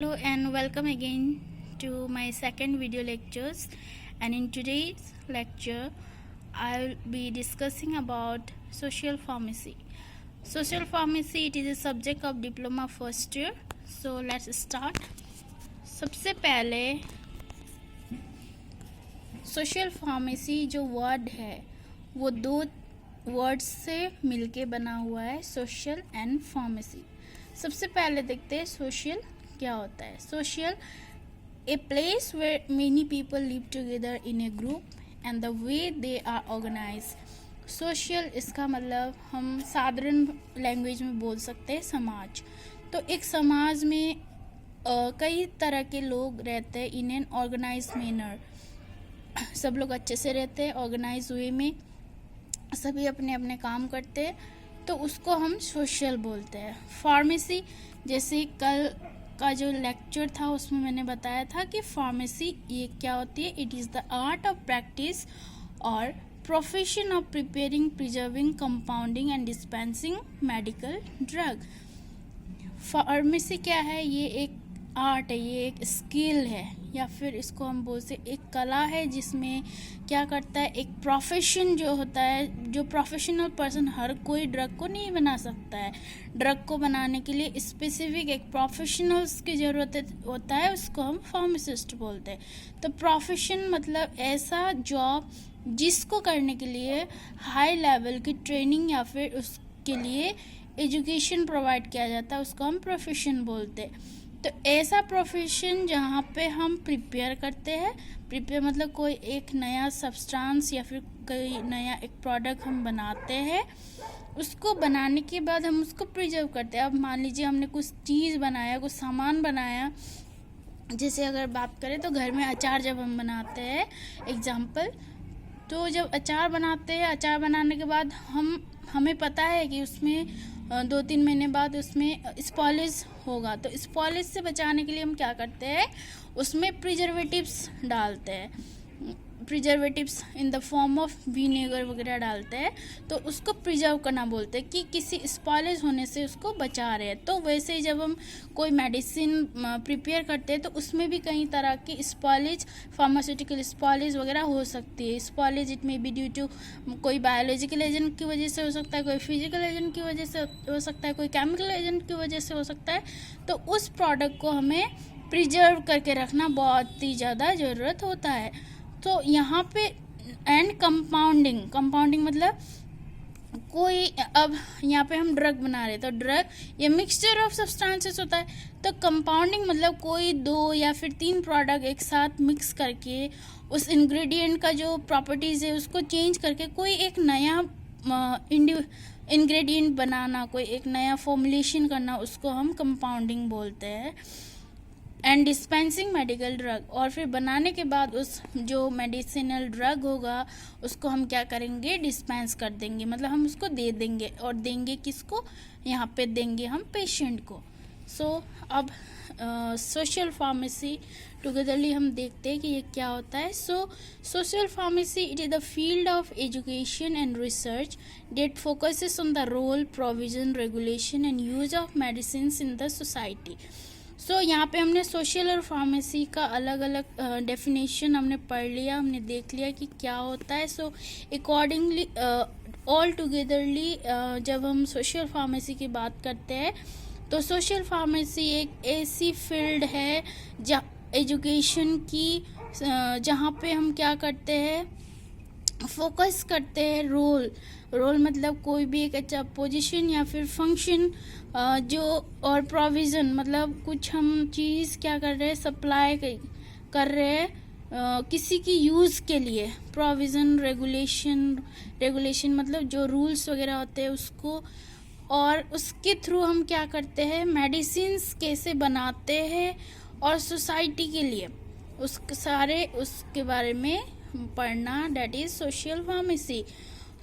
Hello and welcome again to my second video lectures, and in today's lecture I'll be discussing about social pharmacy. Social pharmacy, it is a subject of diploma first year. So let's start. सबसे पहले social pharmacy जो word है वो दो words से मिलके बना हुआ है, सोशल एंड फार्मेसी। सबसे पहले देखते हैं सोशल क्या होता है। Social, a place where many people live together in a group and the way they are organise. Social, इसका मतलब हम साधारण लैंग्वेज में बोल सकते हैं समाज। तो एक समाज में कई तरह के लोग रहते हैं इन एन ऑर्गेनाइज मैनर। सब लोग अच्छे से रहते हैं, ऑर्गेनाइज वे में सभी अपने अपने काम करते हैं, तो उसको हम सोशल बोलते हैं। फार्मेसी, जैसे कल का जो लेक्चर था उसमें मैंने बताया था कि फार्मेसी ये क्या होती है। It is the art of practice और profession of preparing, preserving, compounding and dispensing medical drug. Pharmacy क्या है? ये एक आर्ट है, ये एक स्किल है, या फिर इसको हम बोलते एक कला है जिसमें क्या करता है, एक प्रोफेशन जो होता है। जो प्रोफेशनल पर्सन, हर कोई ड्रग को नहीं बना सकता है। ड्रग को बनाने के लिए स्पेसिफिक एक प्रोफेशनल्स की ज़रूरत होता है, उसको हम फार्मासिस्ट बोलते हैं। तो प्रोफेशन मतलब ऐसा जॉब जिसको करने के लिए हाई लेवल की ट्रेनिंग या फिर उसके लिए एजुकेशन प्रोवाइड किया जाता है, उसको हम प्रोफेशन बोलते हैं। तो ऐसा प्रोफेशन जहाँ पे हम प्रिपेयर करते हैं, प्रिपेयर मतलब कोई एक नया सब्सटेंस या फिर कोई नया एक प्रोडक्ट हम बनाते हैं, उसको बनाने के बाद हम उसको प्रिजर्व करते हैं। अब मान लीजिए हमने कुछ चीज़ बनाया, कुछ सामान बनाया, जैसे अगर बात करें तो घर में अचार जब हम बनाते हैं एग्जाम्पल, तो जब अचार बनाते हैं, अचार बनाने के बाद हमें पता है कि उसमें 2-3 महीने बाद उसमें स्पॉइलेज होगा। तो स्पॉइलेज से बचाने के लिए हम क्या करते हैं, उसमें प्रिजर्वेटिव्स डालते हैं। Preservatives in the form of vinegar वगैरह डालते हैं, तो उसको प्रिजर्व करना बोलते हैं कि किसी स्पॉइलेज होने से उसको बचा रहे हैं। तो वैसे ही जब हम कोई मेडिसिन प्रिपेयर करते हैं तो उसमें भी कई तरह की स्पॉइलेज, फार्मास्यूटिकल स्पॉइलेज वगैरह हो सकती है। Spoilage it may be due to कोई बायोलॉजिकल एजेंट की वजह से हो सकता है, कोई फिजिकल एजेंट की वजह से हो सकता है, कोई केमिकल एजेंट की वजह से हो सकता है। तो उस प्रोडक्ट को हमें प्रिजर्व करके रखना बहुत ही ज़्यादा ज़रूरत होता है। तो यहाँ पे एंड कंपाउंडिंग मतलब कोई, अब यहाँ पे हम ड्रग बना रहे, तो ड्रग ये मिक्सचर ऑफ सब्सटेंसेस होता है। तो कंपाउंडिंग मतलब कोई 2 या फिर 3 प्रोडक्ट एक साथ मिक्स करके उस इंग्रेडिएंट का जो प्रॉपर्टीज़ है उसको चेंज करके कोई एक नया इंग्रेडिएंट बनाना, कोई एक नया फॉर्मुलेशन करना, उसको हम कंपाउंडिंग बोलते हैं। एंड डिस्पेंसिंग मेडिकल ड्रग, और फिर बनाने के बाद उस जो मेडिसिनल ड्रग होगा उसको हम क्या करेंगे, डिस्पेंस कर देंगे, मतलब हम उसको दे देंगे। और देंगे किसको? यहाँ पे देंगे हम पेशेंट को। सो अब सोशल फार्मेसी टुगेदरली हम देखते हैं कि ये क्या होता है। So social pharmacy, it is the field of education and research that focuses on the role, provision, regulation and use of medicine in the society. So यहाँ पे हमने सोशल और फार्मेसी का अलग अलग डेफिनेशन हमने पढ़ लिया, हमने देख लिया कि क्या होता है। सो अकॉर्डिंगली ऑल टुगेदरली जब हम सोशल फार्मेसी की बात करते हैं तो सोशल फार्मेसी एक ऐसी फील्ड है एजुकेशन की जहाँ पे हम क्या करते हैं, फोकस करते हैं रोल मतलब कोई भी एक अच्छा पोजीशन या फिर फंक्शन जो, और प्रोविज़न मतलब कुछ हम चीज़ क्या कर रहे हैं, सप्लाई कर रहे हैं किसी की यूज़ के लिए। प्रोविज़न, रेगुलेशन मतलब जो रूल्स वगैरह होते हैं उसको, और उसके थ्रू हम क्या करते हैं, मेडिसिन्स कैसे बनाते हैं और सोसाइटी के लिए उसके बारे में पढ़ना, that is social pharmacy.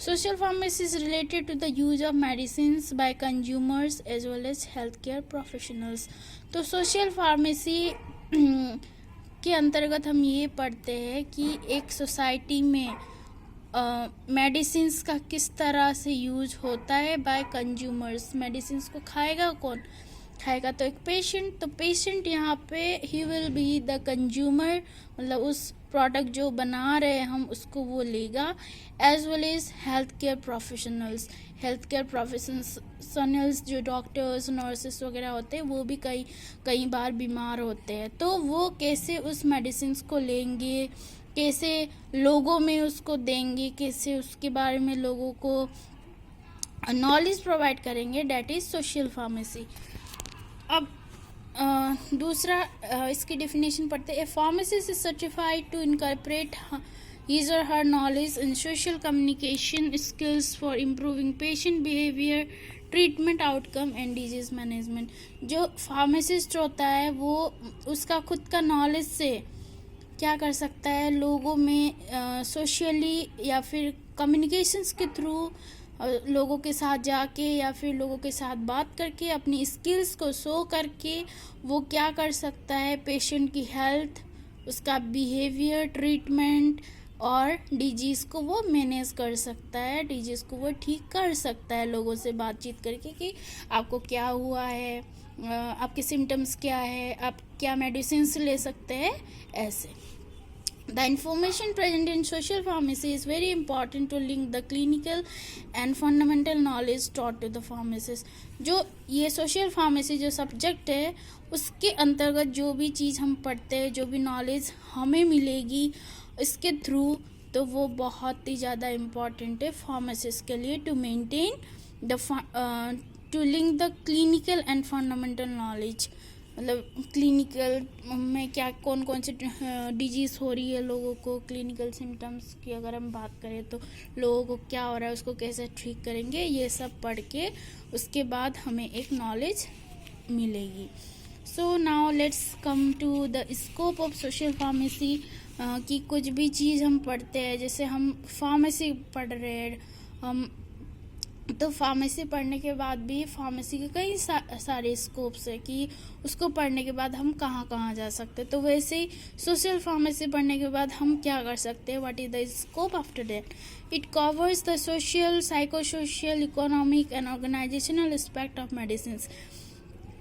Social pharmacy is related to the use of medicines by consumers as well as healthcare professionals. तो सोशल फार्मेसी के अंतर्गत हम ये पढ़ते हैं कि एक सोसाइटी में मेडिसिन्स का किस तरह से यूज होता है बाय कंज्यूमर्स। मेडिसिन्स को खाएगा कौन? खाएगा तो एक पेशेंट, तो पेशेंट यहाँ पे he will be the consumer, मतलब उस प्रोडक्ट जो बना रहे हैं हम उसको वो लेगा, as well as health care professionals. Health care professionals जो डॉक्टर्स नर्सेस वगैरह होते हैं वो भी कई बार बीमार होते हैं, तो वो कैसे उस मेडिसिन को लेंगे, कैसे लोगों में उसको देंगे, कैसे उसके बारे में लोगों को नॉलेज प्रोवाइड करेंगे, डेट इज सोशल फार्मेसी। अब दूसरा इसकी डेफिनेशन पढ़ते हैं। Pharmacist is certified to incorporate his or her knowledge in social communication skills for improving patient behavior, treatment outcome and disease management। जो फार्मासिस्ट होता है वो उसका खुद का नॉलेज से क्या कर सकता है, लोगों में सोशली या फिर कम्युनिकेशंस के थ्रू लोगों के साथ जाके या फिर लोगों के साथ बात करके अपनी स्किल्स को शो करके वो क्या कर सकता है, पेशेंट की हेल्थ, उसका बिहेवियर, ट्रीटमेंट और डिजीज़ को वो मैनेज कर सकता है, डिजीज़ को वो ठीक कर सकता है लोगों से बातचीत करके कि आपको क्या हुआ है, आपके सिम्टम्स क्या है, आप क्या मेडिसिन ले सकते हैं, ऐसे। The information present in social pharmacy is very important to link the clinical and fundamental knowledge taught to the pharmacist। जो ये social pharmacy जो सब्जेक्ट है उसके अंतर्गत जो भी चीज़ हम पढ़ते हैं, जो भी नॉलेज हमें मिलेगी इसके थ्रू, तो वो बहुत ही ज़्यादा इम्पॉर्टेंट है फार्मासिस्ट के लिए, to maintain to link the clinical and fundamental knowledge. मतलब क्लिनिकल में क्या कौन कौन सी डिजीज़ हो रही है लोगों को, क्लिनिकल सिम्टम्स की अगर हम बात करें तो लोगों को क्या हो रहा है, उसको कैसे ठीक करेंगे, ये सब पढ़ के उसके बाद हमें एक नॉलेज मिलेगी। So now let's come to the scope of social pharmacy. कि कुछ भी चीज़ हम पढ़ते हैं, जैसे हम फार्मेसी पढ़ रहे हैं हम, तो फार्मेसी पढ़ने के बाद भी फार्मेसी के कई सारे स्कोप्स है कि उसको पढ़ने के बाद हम कहाँ कहाँ जा सकते हैं। तो वैसे ही सोशल फार्मेसी पढ़ने के बाद हम क्या कर सकते हैं, what is the scope after that. It covers the social, psycho social, economic and organisational aspect of medicine.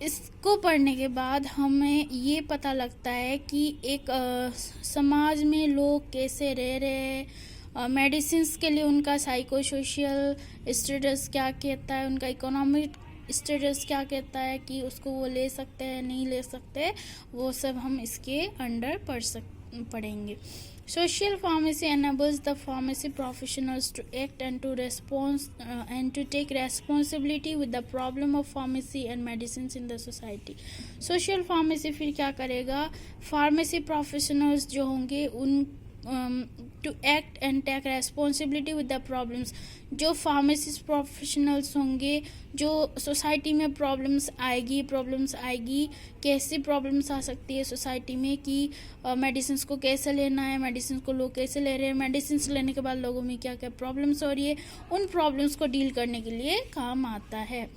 इसको पढ़ने के बाद हमें ये पता लगता है कि एक समाज में लोग कैसे रह रहे हैं, मेडिसिन्स के लिए उनका साइको सोशल स्टेटस क्या कहता है, उनका इकोनॉमिक स्टेटस क्या कहता है, कि उसको वो ले सकते हैं नहीं ले सकते, वो सब हम इसके अंडर पढ़ेंगे। Social pharmacy enables the pharmacy professionals to act and to take responsibility with the problem of pharmacy and medicines in the society। Social pharmacy फिर क्या करेगा, pharmacy professionals जो होंगे उन to act and take responsibility with the problems। जो pharmacist professionals होंगे, जो society में प्रॉब्लम्स आएगी, कैसी प्रॉब्लम्स आ सकती है सोसाइटी में, कि मेडिसिन को कैसे लेना है, मेडिसिन को लोग कैसे ले रहे हैं, मेडिसिन लेने के बाद लोगों में क्या क्या प्रॉब्लम्स हो रही है, उन प्रॉब्लम्स को डील करने के लिए काम आता है।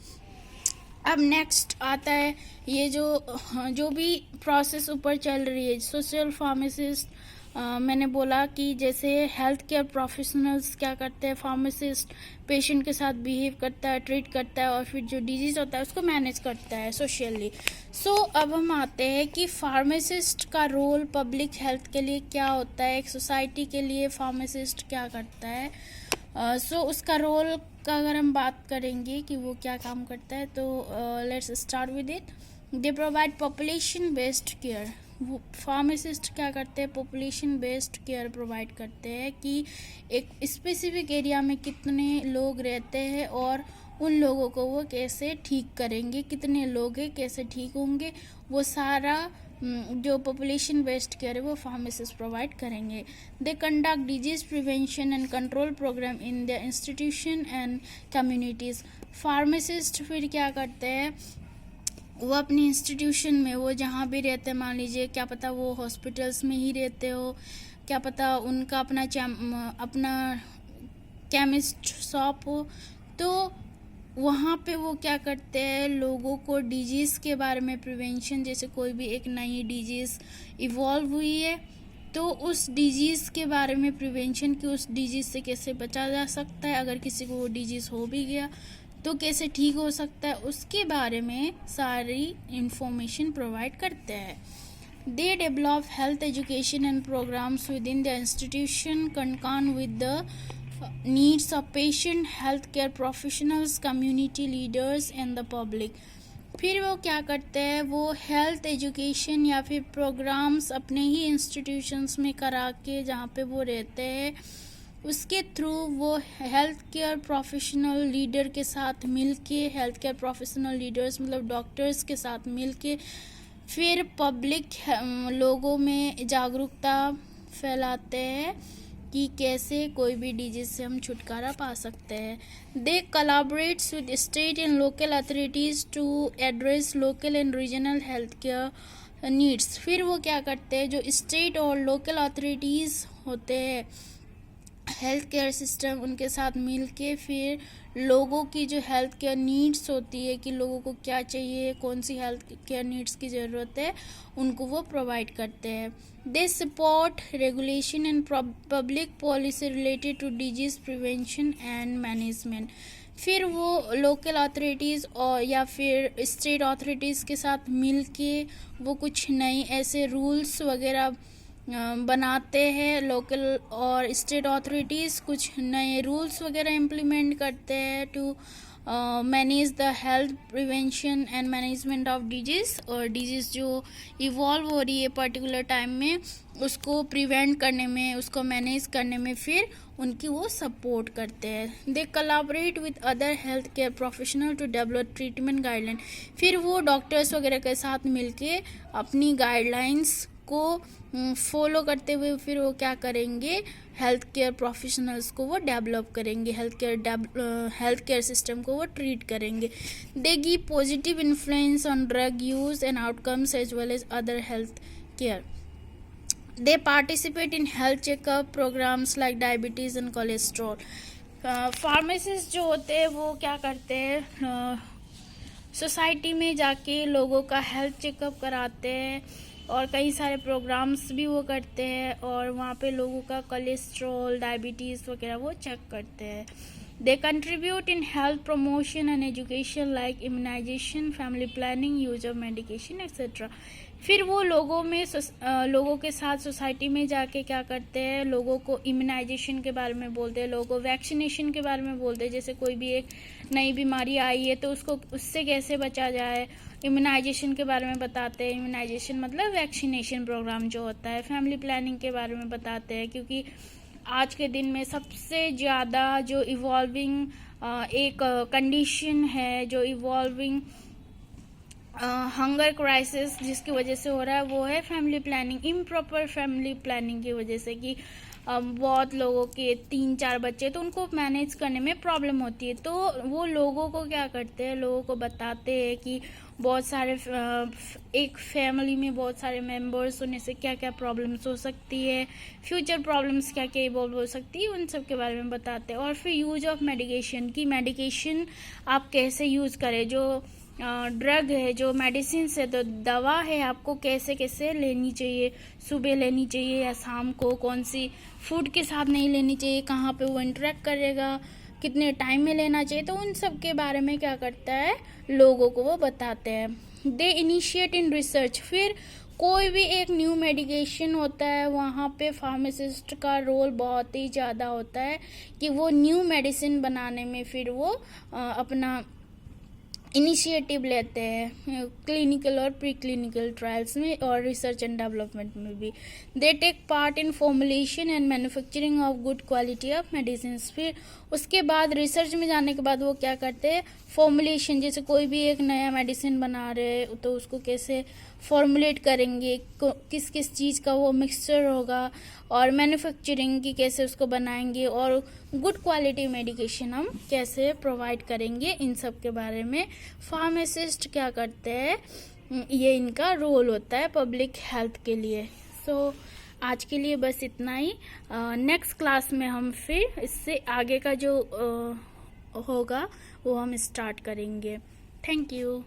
अब नेक्स्ट आता है ये जो भी प्रोसेस ऊपर चल रही है सोशल फार्मासिस्ट। मैंने बोला कि जैसे हेल्थ केयर प्रोफेशनल्स क्या करते हैं, फार्मासिस्ट पेशेंट के साथ बिहेव करता है, ट्रीट करता है और फिर जो डिजीज़ होता है उसको मैनेज करता है सोशली। सो अब हम आते हैं कि फार्मासिस्ट का रोल पब्लिक हेल्थ के लिए क्या होता है, एक सोसाइटी के लिए फार्मासिस्ट क्या करता है। सो उसका रोल का अगर हम बात करेंगे कि वो क्या काम करता है, तो let's start with it. They provide population based care. वो फार्मासिस्ट क्या करते हैं, पॉपुलेशन बेस्ड केयर प्रोवाइड करते हैं कि एक स्पेसिफिक एरिया में कितने लोग रहते हैं और उन लोगों को वो कैसे ठीक करेंगे, कितने लोग हैं कैसे ठीक होंगे, वो सारा जो पॉपुलेशन बेस्ड केयर है वो फार्मासिस्ट प्रोवाइड करेंगे। They conduct disease prevention and control programme in the institution and communities. Pharmacist फिर क्या करते हैं, वो अपनी इंस्टीट्यूशन में, वो जहाँ भी रहते हैं, मान लीजिए क्या पता वो हॉस्पिटल्स में ही रहते हो, क्या पता उनका अपना केमिस्ट शॉप हो, तो वहाँ पे वो क्या करते हैं, लोगों को डिजीज़ के बारे में प्रिवेंशन, जैसे कोई भी एक नई डिजीज़ इवॉल्व हुई है तो उस डिजीज़ के बारे में प्रिवेंशन, कि उस डिजीज़ से कैसे बचा जा सकता है, अगर किसी को वो डिजीज़ हो भी गया तो कैसे ठीक हो सकता है उसके बारे में सारी इंफॉर्मेशन प्रोवाइड करते हैं। They develop health education and programs within the institution कंकान with the needs of patient, health care professionals, community leaders and the public. फिर वो क्या करते हैं, वो हेल्थ एजुकेशन या फिर प्रोग्राम्स अपने ही इंस्टीट्यूशंस में करा के जहाँ पे वो रहते हैं उसके थ्रू वो हेल्थ केयर प्रोफेशनल लीडर के साथ मिलके, हेल्थ केयर प्रोफेशनल लीडर्स मतलब डॉक्टर्स के साथ मिलके फिर पब्लिक लोगों में जागरूकता फैलाते हैं कि कैसे कोई भी डिजीज से हम छुटकारा पा सकते हैं। They collaborates with state and local authorities to address local and regional health care needs. फिर वो क्या करते हैं, जो स्टेट और लोकल अथॉरिटीज़ होते हैं हेल्थ केयर सिस्टम, उनके साथ मिलके फिर लोगों की जो हेल्थ केयर नीड्स होती है कि लोगों को क्या चाहिए, कौन सी हेल्थ केयर नीड्स की ज़रूरत है, उनको वो प्रोवाइड करते हैं। They support regulation and public policy related to disease prevention and management. फिर वो लोकल अथॉरिटीज़ और या फिर स्टेट अथॉरिटीज़ के साथ मिलके वो कुछ नए ऐसे रूल्स वगैरह बनाते हैं। लोकल और स्टेट अथॉरिटीज़ कुछ नए रूल्स वगैरह इम्प्लीमेंट करते हैं to manage the health prevention and management of disease, और डिजीज़ जो इवॉल्व हो रही है पर्टिकुलर टाइम में उसको प्रिवेंट करने में, उसको मैनेज करने में फिर उनकी वो सपोर्ट करते हैं। They collaborate with other health care professional to develop treatment guideline. फिर वो डॉक्टर्स वगैरह के साथ मिलके अपनी गाइडलाइंस को फॉलो करते हुए फिर वो क्या करेंगे, हेल्थ केयर प्रोफेशनल्स को वो डेवलप करेंगे, हेल्थ केयर सिस्टम को वो ट्रीट करेंगे। They give positive influence on drug use and outcomes as well as other health care. They participate in health checkup programmes like diabetes and cholesterol. Pharmacist जो होते हैं वो क्या करते हैं, सोसाइटी में जाके लोगों का हेल्थ चेकअप कराते हैं और कई सारे प्रोग्राम्स भी वो करते हैं और वहाँ पे लोगों का कोलेस्ट्रॉल, डायबिटीज़ वगैरह वो चेक करते हैं। They contribute in health promotion and education like immunisation, family planning, use of medication etcetera. फिर वो लोगों के साथ सोसाइटी में जाके क्या करते हैं, लोगों को इम्यूनाइजेशन के बारे में बोलते हैं, लोगों को वैक्सीनेशन के बारे में बोलते हैं। जैसे कोई भी एक नई बीमारी आई है तो उससे कैसे बचा जाए, इम्यूनाइजेशन के बारे में बताते हैं। इम्यूनाइजेशन मतलब वैक्सीनेशन प्रोग्राम जो होता है। फैमिली प्लानिंग के बारे में बताते हैं, क्योंकि आज के दिन में सबसे ज़्यादा जो इवॉल्विंग एक कंडीशन है, जो इवॉल्विंग हंगर क्राइसिस जिसकी वजह से हो रहा है वो है family planning. Improper family planning की वजह से कि बहुत लोगों के 3-4 बच्चे तो उनको मैनेज करने में प्रॉब्लम होती है, तो वो लोगों को क्या करते हैं, लोगों को बताते हैं कि बहुत सारे एक फैमिली में बहुत सारे मेंबर्स होने से क्या क्या प्रॉब्लम्स हो सकती है, फ्यूचर प्रॉब्लम्स क्या क्या इवॉल्व हो सकती है, उन सब के बारे में बताते हैं। और फिर यूज ऑफ मेडिकेशन की मेडिकेशन आप कैसे यूज़ करें, जो ड्रग है, जो मेडिसिन है, तो दवा है, आपको कैसे कैसे लेनी चाहिए, सुबह लेनी चाहिए या शाम को, कौन सी फूड के साथ नहीं लेनी चाहिए, कहाँ पे वो इंटरेक्ट करेगा, कितने टाइम में लेना चाहिए, तो उन सब के बारे में क्या करता है, लोगों को वो बताते हैं। दे इनिशिएट इन रिसर्च। फिर कोई भी एक न्यू मेडिकेशन होता है वहाँ पे फार्मासिस्ट का रोल बहुत ही ज़्यादा होता है कि वो न्यू मेडिसिन बनाने में फिर वो अपना इनिशिएटिव लेते हैं क्लिनिकल और प्री क्लिनिकल ट्रायल्स में और रिसर्च एंड डेवलपमेंट में भी। They take part in formulation and manufacturing of good quality of medicine. फिर उसके बाद रिसर्च में जाने के बाद वो क्या करते हैं, फॉर्मुलेशन, जैसे कोई भी एक नया मेडिसिन बना रहे हैं तो उसको कैसे फॉर्मुलेट करेंगे, किस किस चीज़ का वो मिक्सचर होगा, और मैन्युफैक्चरिंग की कैसे उसको बनाएंगे, और गुड क्वालिटी मेडिकेशन हम कैसे प्रोवाइड करेंगे, इन सब के बारे में फार्मासिस्ट क्या करते हैं, ये इनका रोल होता है पब्लिक हेल्थ के लिए। सो आज के लिए बस इतना ही। नेक्स्ट क्लास में हम फिर इससे आगे का जो होगा वो हम स्टार्ट करेंगे। Thank you.